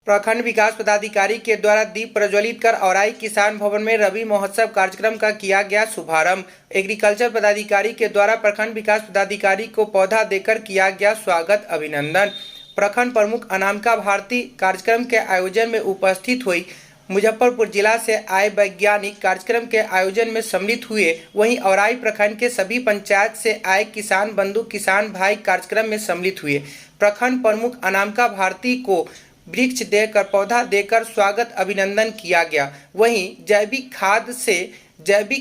प्रखंड विकास पदाधिकारी के द्वारा दीप प्रज्वलित कर औराई किसान भवन में रबी महोत्सव कार्यक्रम का किया गया शुभारंभ। एग्रीकल्चर पदाधिकारी के द्वारा प्रखंड विकास पदाधिकारी को पौधा देकर किया गया स्वागत अभिनंदन। प्रखंड प्रमुख अनामिका भारती कार्यक्रम के आयोजन में उपस्थित हुई। मुजफ्फरपुर जिला से आए वैज्ञानिक कार्यक्रम के आयोजन में सम्मिलित हुए। वहीं औराई प्रखंड के सभी पंचायत से आए किसान बंधु किसान भाई कार्यक्रम में सम्मिलित हुए। प्रखंड प्रमुख अनामिका भारती को वृक्ष देकर पौधा देकर स्वागत अभिनंदन किया गया। वहीं जैविक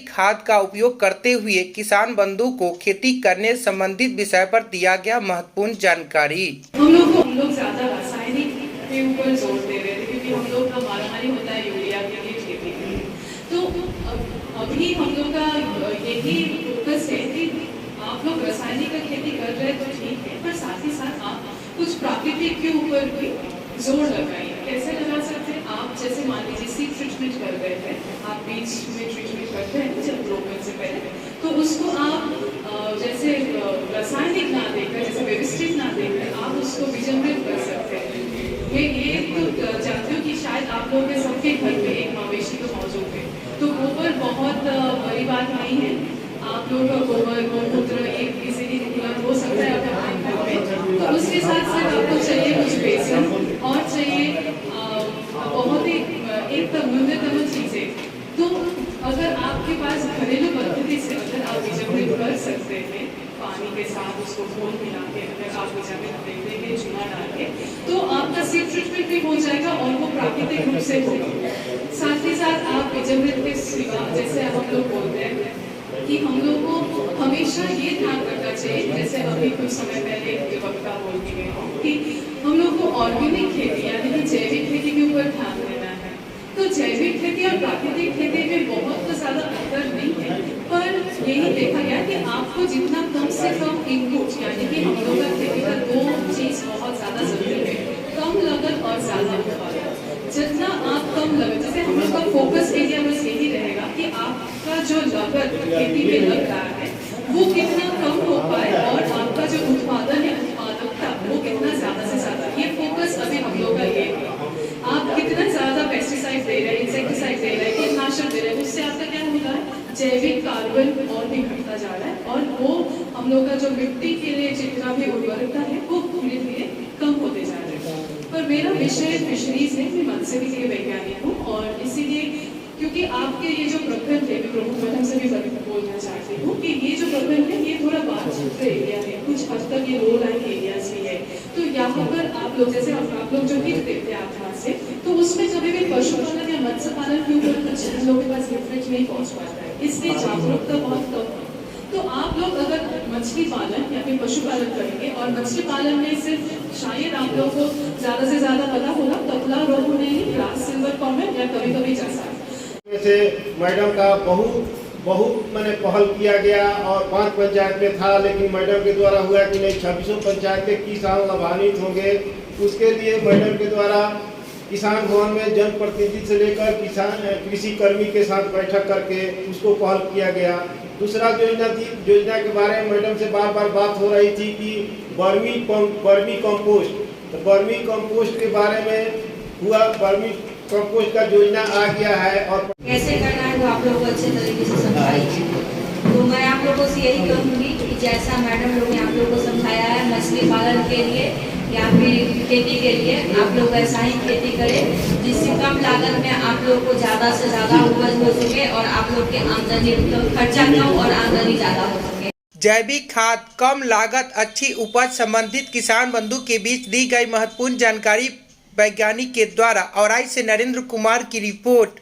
खाद का उपयोग करते हुए किसान बंधु को खेती करने संबंधित विषय पर दिया गया महत्वपूर्ण जानकारी। हम लोग ज्यादा रासायनिक के ऊपर जोर दे रहे थे क्योंकि हम लोग का मारामारी होता है यूरिया के लिए खेती के लिए। तो अभी हम लोग का यही फोकस है कि आप लोग रासायनिक का खेती कर रहे हैं तो ठीक है, पर साथ ही साथ आप कुछ प्राकृतिक के ऊपर भी जोर लगाइए। कैसे लगा सकते हैं आप? जैसे मान लीजिए सीड ट्रीटमेंट कर रहे थे, आप बीज में ट्रीटमेंट करते हैं जब रोपने से पहले, तो उसको आप जैसे रासायनिक ना देकर, जैसे व्यवस्थित ना देकर आप उसको बीजामृत कर सकते हैं। ये तो जानते हो कि शायद आप लोगों के सबके घर में एक मवेशी तो मौजूद है, तो गोबर बहुत बड़ी बात नहीं है। आप लोगों का गोबर गौमूत्र एक इजीली उपलब्ध हो सकता है अपने घर में। तो उसके साथ साथ आपको चाहिए कुछ बेसन और चाहिए बहुत ही एक न्यूनतम चीजें। तो अगर आपके पास घरेलू पद्धति से अगर आप बीजामृत कर सकते हैं, पानी के साथ उसको घोल मिला के अगर आप बीजामृत देंगे चूना डाल के, तो आपका सीड ट्रीटमेंट भी हो जाएगा और वो प्राकृतिक रूप से होगा। साथ ही साथ आप बीजामृत के सिवा, जैसे हम लोग बोलते हैं कि हम लोग को हमेशा ये ध्यान रखना चाहिए, जैसे अभी कुछ समय पहले एक वक्ता बोल के गए कि हम लोग को ऑर्गेनिक खेती यानी कि जैविक खेती के ऊपर ध्यान देना है। तो जैविक खेती और प्राकृतिक खेती में बहुत तो ज्यादा अंतर नहीं है, पर यही देखा गया कि आपको जितना कम से कम इनपुट, यानी कि हम लोग का खेती का दो चीज बहुत ज्यादा जरूरी है, कम लागत और ज्यादा उत्पादन। जितना आप कम लागत, जैसे हम लोग का फोकस एरिया बस यही रहेगा कि आपका जो लागत खेती में लग रहा है वो कितना कम हो पाए और आपका जो उत्पादन है, उत्पादकता, वो कितना ज्यादा से ज्यादा। ये फोकस अभी हम लोग का ये है। आप कितना ज्यादा पेस्टिसाइड दे रहे हैं, इंसेक्टिसाइड दे रहे हैं, कीटनाशक दे रहे हैं, उससे आपका क्या हो रहा है? जैविक कार्बन और भी घटता जा रहा है और वो हम लोग का जो मिट्टी के लिए जितना भी उर्वरकता है वो धीरे धीरे कम होते जा रहे हैं। पर मेरा विषय फिशरीज है, मैं मन से भी लिए वैज्ञानिक हूँ और इसीलिए क्योंकि आपके ये जो प्रखंड है, मैं प्रमुख मैडम से भी बोलना चाहती हूँ कि ये जो प्रखंड है ये थोड़ा बाढ़ क्षेत्र एरिया है, कुछ हद तक ये लो लाइन एरियाज भी है। तो यहाँ पर आप लोग जैसे आप लोग जो हित देते हैं आधार से, तो उसमें कभी भी पशुपालन या मत्स्य पालन के ऊपर कुछ लोगों के पास लिटरेच नहीं पहुँच पाता है, इसलिए जागरूकता बहुत कम है। तो आप लोग अगर मछली पालन या फिर पशुपालन करेंगे और मछली पालन में सिर्फ शायद आप लोग को ज्यादा से ज्यादा पता होगा कतला रोग होने ग्लास सिल्वर कॉमन या कभी कभी जैसा से मैडम का बहुत मैंने पहल किया गया और 5 पंचायत में था, लेकिन मैडम के द्वारा हुआ कि नहीं 26 पंचायत के किसान लाभान्वित होंगे। उसके लिए मैडम के द्वारा किसान भवन में जनप्रतिनिधि से लेकर किसान कृषि कर्मी के साथ बैठक करके उसको पहल किया गया। दूसरा योजना के बारे में मैडम से बार बार बात हो रही थी कि वर्मी कंपोस्ट, तो वर्मी कंपोस्ट के बारे में हुआ, वर्मी कंपोस्ट का योजना आ गया है और कैसे करना है वो आप लोगों को अच्छे तरीके से समझाइए। तो मैं आप लोगों से यही कहूँगी कि जैसा मैडम लोग ने आप लोगों को समझाया है मछली पालन के लिए या फिर खेती के लिए, आप लोग वैसा ही खेती करें जिससे कम लागत में आप लोग को ज़्यादा से ज़्यादा उपज हो सके और आप लोग की आमदनी, खर्चा कम और आमदनी ज़्यादा हो सके। जैविक खाद, कम लागत, अच्छी उपज संबंधित किसान बंधु के बीच दी गई महत्वपूर्ण जानकारी वैज्ञानिक के द्वारा। औराई से नरेंद्र कुमार की रिपोर्ट।